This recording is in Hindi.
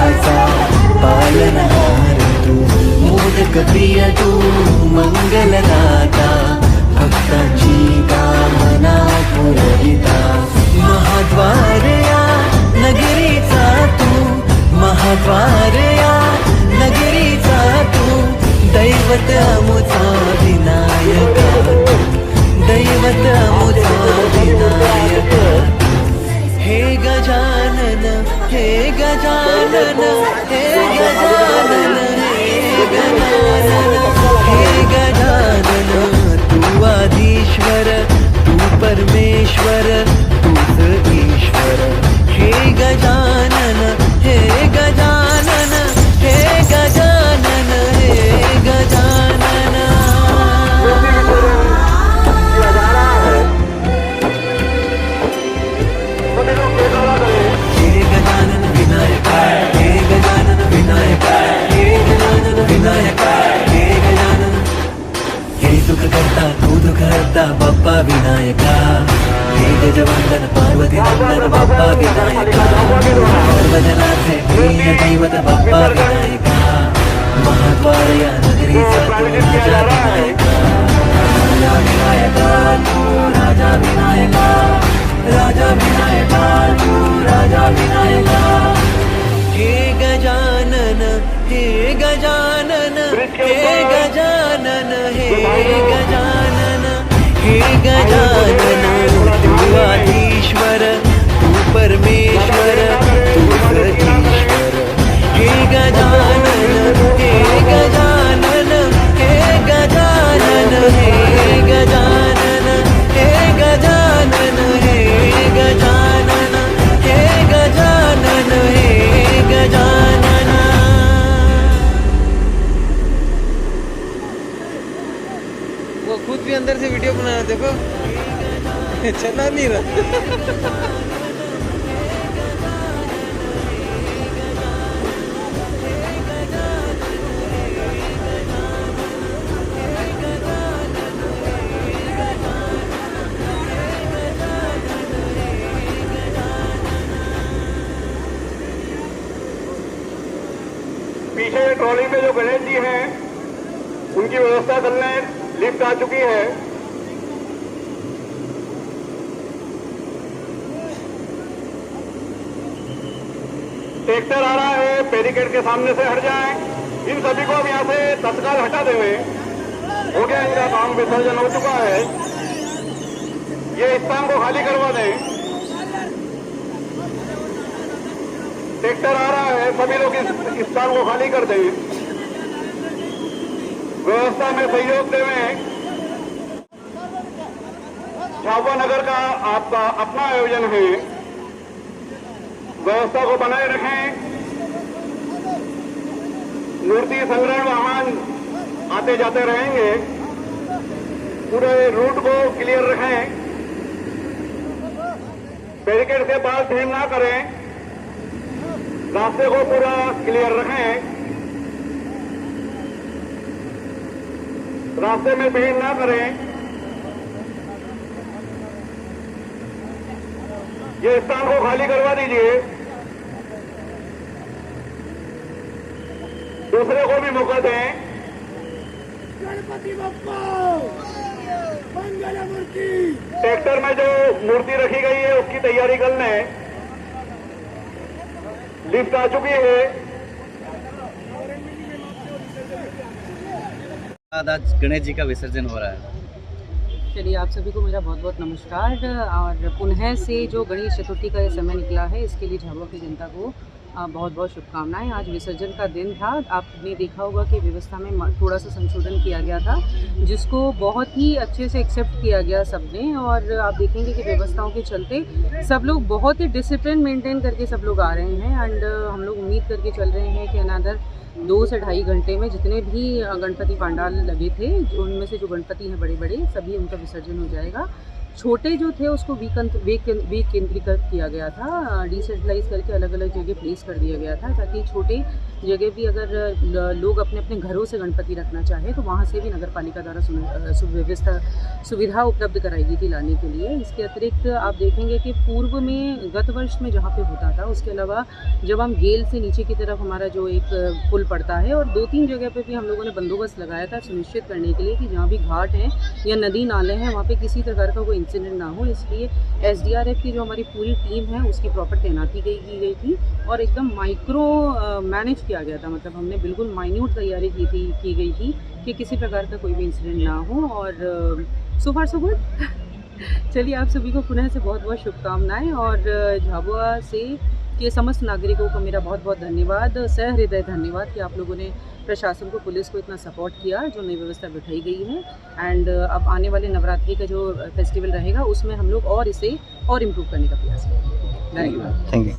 जगाचा पालनहार तू, मोदक प्रिय तू मंगलदाता, भक्तांची कामना पुरविता, महाद्वार या नगरीचा तू, महाद्वार या नगरीचा तू, दैवत अमुचा विनायका, दैवत अमुचा विनायका, हे गजानन हे गजानन हे गजानन हे गजानन हे गजानन, तू आधीश्वर तू परमेश्वर तूच ईश्वर, हे गजानन हे गजानन हे गजानन हे गजानन। हे गजानन विनायक हे गजानन विनायक हे गजानन विनायक हे गजानन, हे दुःख करता तू दुःख हरता बाप्पा विनायका, हे गजवंदन पार्वती नंदन बाप्पा विनायका, सर्वजनाचे प्रिय दैवत बाप्पा विनायका, महाद्वार या नगरीचा तू राजा विनायका, राजा विनायका तू राजा विनायका, राजा विनायका तू राजा विनायका, हे गजानन हे गजानन हे गजानन हे गजानन हे गजानन, तू आधीश्वर तू परमेश्वर तूच ईश्वर, हे गजानन हे गजानन हे गजानन हे गजानन हे गजानन हे गजानन हे गजानन हे गजानन। वो खुद भी अंदर से वीडियो बना रहा, देखो चला नहीं रहा। पीछे ट्रॉली में जो गणेश जी हैं उनकी व्यवस्था करने लिफ्ट आ चुकी है। ट्रैक्टर आ रहा है, बैरिकेड के सामने से हट जाएं। इन सभी को अब यहाँ से तत्काल हटा देंगे। हो गया, इनका काम विसर्जन हो चुका है। ये स्थान को खाली करवा दें। ट्रैक्टर आ रहा है, सभी लोग इस स्थान को खाली कर दें। व्यवस्था में सहयोग देवें। झाबुआ नगर का आपका अपना आयोजन है, व्यवस्था को बनाए रखें। मूर्ति संग्रहण वाहन आते जाते रहेंगे, पूरे रूट को क्लियर रखें। बैरिकेड के पास भीड़ ना करें, रास्ते को पूरा क्लियर रखें। रास्ते में भीड़ ना करें। ये स्थान को खाली करवा दीजिए, दूसरे को भी मौका दें। गणपति बप्पा मंगल मूर्ति। ट्रैक्टर में जो मूर्ति रखी गई है उसकी तैयारी कर लें। लिफ्ट आ चुकी है। आज गणेश जी का विसर्जन हो रहा है। चलिए, आप सभी को मेरा बहुत बहुत नमस्कार। और पुनः से जो गणेश चतुर्थी का ये समय निकला है, इसके लिए झाबुआ की जनता को बहुत बहुत शुभकामनाएं। आज विसर्जन का दिन था। आपने देखा होगा कि व्यवस्था में थोड़ा सा संशोधन किया गया था, जिसको बहुत ही अच्छे से एक्सेप्ट किया गया सबने। और आप देखेंगे कि व्यवस्थाओं के चलते सब लोग बहुत ही डिसिप्लिन मेंटेन करके सब लोग आ रहे हैं। एंड हम लोग उम्मीद करके चल रहे हैं कि अनदर 2 से ढाई घंटे में जितने भी गणपति पंडाल लगे थे, उनमें से जो गणपति हैं बड़े बड़े, सभी उनका विसर्जन हो जाएगा। छोटे जो थे उसको विकेंद्रीकृत किया गया था, डिसेंट्रलाइज करके अलग अलग जगह प्लेस कर दिया गया था, ताकि छोटे जगह भी अगर लोग अपने अपने घरों से गणपति रखना चाहे तो वहाँ से भी नगर पालिका द्वारा सुविधा उपलब्ध कराई गई थी लाने के लिए। इसके अतिरिक्त आप देखेंगे कि पूर्व में गत वर्ष में जहाँ पे होता था, उसके अलावा जब हम गेल से नीचे की तरफ हमारा जो एक पुल पड़ता है, और 2-3 जगह पे भी हम लोगों ने बंदोबस्त लगाया था सुनिश्चित करने के लिए कि जहाँ भी घाट हैं या नदी नाले हैं वहाँ पे किसी प्रकार का कोई इंसिडेंट ना हो। इसलिए SDRF की जो हमारी पूरी टीम है उसकी प्रॉपर तैनाती की गई थी और एकदम माइक्रो मैनेज किया गया था, मतलब हमने बिल्कुल माइन्यूट तैयारी की गई थी कि किसी प्रकार का कोई भी इंसिडेंट ना हो। और सो फार सो गुड। चलिए, आप सभी को पुनः से बहुत बहुत शुभकामनाएं और झाबुआ से के समस्त नागरिकों को मेरा बहुत बहुत धन्यवाद, सहृदय धन्यवाद कि आप लोगों ने प्रशासन को, पुलिस को इतना सपोर्ट किया, जो नई व्यवस्था बिठाई गई है। एंड अब आने वाले नवरात्रि का जो फेस्टिवल रहेगा उसमें हम लोग और इसे और इम्प्रूव करने का प्रयास करेंगे। धन्यवाद। Thank you.